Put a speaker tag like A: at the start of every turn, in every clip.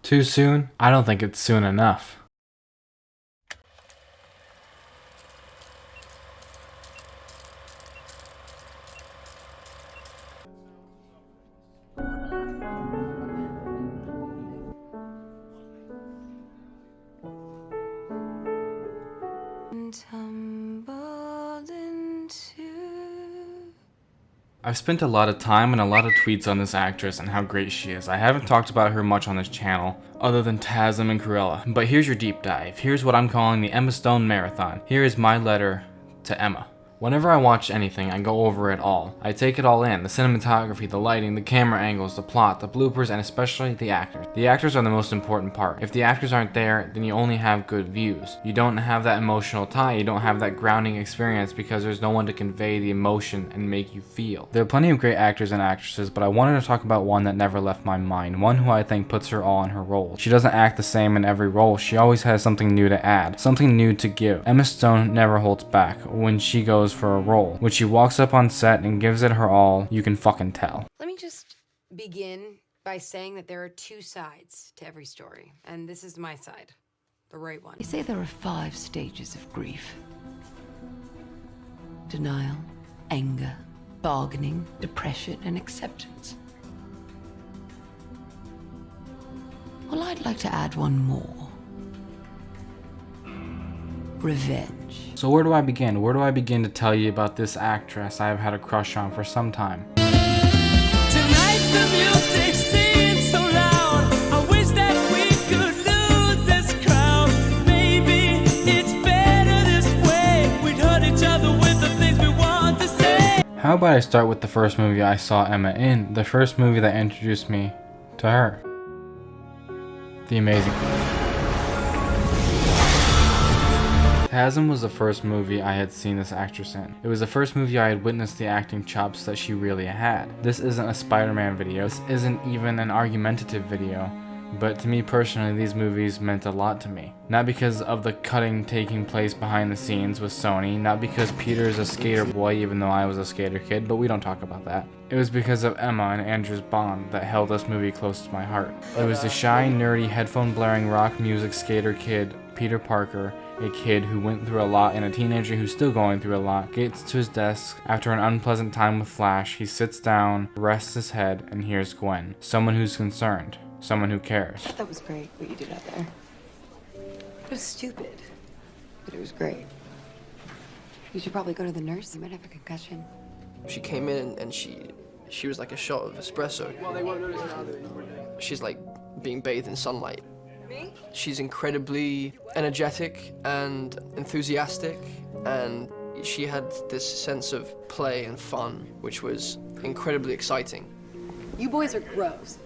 A: Too soon? I don't think it's soon enough. I've spent a lot of time and a lot of tweets on this actress and how great she is. I haven't talked about her much on this channel, other than TASM and Cruella. But here's your deep dive. Here's what I'm calling the Emma Stone Marathon. Here is my letter to Emma. Whenever I watch anything, I go over it all. I take it all in, the cinematography, the lighting, the camera angles, the plot, the bloopers, and especially the actors. The actors are the most important part. If the actors aren't there, then you only have good views. You don't have that emotional tie, you don't have that grounding experience because there's no one to convey the emotion and make you feel. There are plenty of great actors and actresses, but I wanted to talk about one that never left my mind, one who I think puts her all in her role. She doesn't act the same in every role, she always has something new to add, something new to give. Emma Stone never holds back when she goes for a role. When she walks up on set and gives it her all, you can fucking tell.
B: Let me just begin by saying that there are two sides to every story, and this is my side, the right one.
C: They say there are 5 stages of grief: denial, anger, bargaining, depression, and acceptance. Well, I'd like to add one more: revenge.
A: So where do I begin? Where do I begin to tell you about this actress I've had a crush on for some time?
D: Tonight the music seems so loud. I wish that we could lose this crowd. Maybe it's better this way. We'd hurt each other with the things we want to say.
A: How about I start with the first movie I saw Emma in, the first movie that introduced me to her. The Amazing. TASM was the first movie I had seen this actress in. It was the first movie I had witnessed the acting chops that she really had. This isn't a Spider-Man video, this isn't even an argumentative video, but to me personally these movies meant a lot to me. Not because of the cutting taking place behind the scenes with Sony, not because Peter is a skater boy even though I was a skater kid, but we don't talk about that. It was because of Emma and Andrew's bond that held this movie close to my heart. It was the shy, nerdy, headphone-blaring rock music skater kid, Peter Parker, a kid who went through a lot and a teenager who's still going through a lot, gets to his desk after an unpleasant time with Flash. He sits down, rests his head, and hears Gwen. Someone who's concerned. Someone who cares.
B: That was great, what you did out there. It was stupid, but it was great. You should probably go to the nurse. You might have a concussion.
E: She came in and she was like a shot of espresso. She's like being bathed in sunlight.
B: Me?
E: She's incredibly energetic and enthusiastic, and she had this sense of play and fun, which was incredibly exciting.
B: You boys are gross.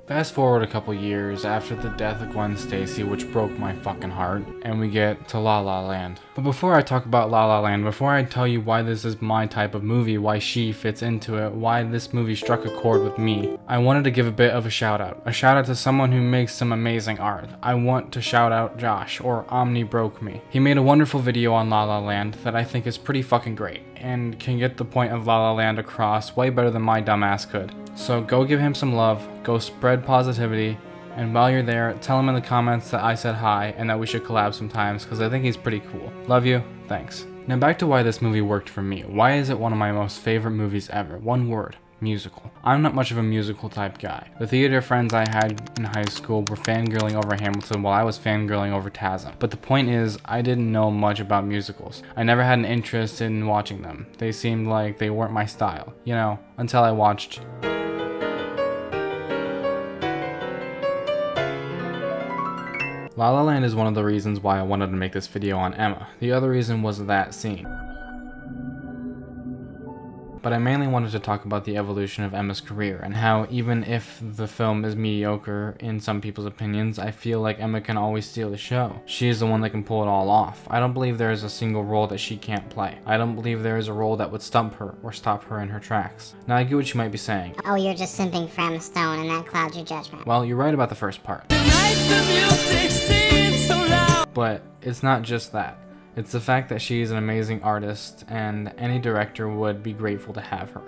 A: Fast forward a couple years after the death of Gwen Stacy, which broke my fucking heart, and we get to La La Land. But before I talk about La La Land, before I tell you why this is my type of movie, why she fits into it, why this movie struck a chord with me, I wanted to give a bit of a shout out to someone who makes some amazing art. I want to shout out Josh, or Omni Broke Me. He made a wonderful video on La La Land that I think is pretty fucking great, and can get the point of La La Land across way better than my dumbass could. So go give him some love, go spread positivity, and while you're there, tell him in the comments that I said hi and that we should collab sometimes because I think he's pretty cool. Love you, thanks. Now back to why this movie worked for me. Why is it one of my most favorite movies ever? One word. Musical. I'm not much of a musical type guy. The theater friends I had in high school were fangirling over Hamilton while I was fangirling over TASM. But the point is, I didn't know much about musicals. I never had an interest in watching them. They seemed like they weren't my style, you know, until I watched La La Land is one of the reasons why I wanted to make this video on Emma. The other reason was that scene. But I mainly wanted to talk about the evolution of Emma's career and how even if the film is mediocre in some people's opinions, I feel like Emma can always steal the show. She is the one that can pull it all off. I don't believe there is a single role that she can't play. I don't believe there is a role that would stump her or stop her in her tracks. Now I get what you might be saying.
F: Oh, you're just simping for Emma Stone and that clouds your judgment.
A: Well, you're right about the first part.
D: Tonight the music seems so loud.
A: But it's not just that. It's the fact that she is an amazing artist and any director would be grateful to have her.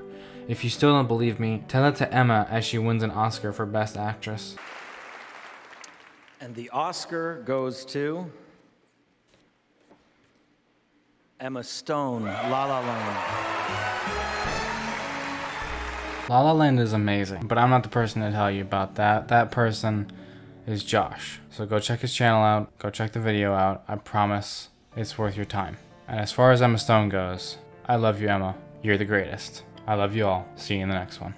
A: If you still don't believe me, tell it to Emma as she wins an Oscar for Best Actress.
G: And the Oscar goes to Emma Stone, La La Land.
A: La La Land is amazing, but I'm not the person to tell you about that. That person is Josh. So go check his channel out, go check the video out. I promise it's worth your time. And as far as Emma Stone goes, I love you, Emma. You're the greatest. I love you all. See you in the next one.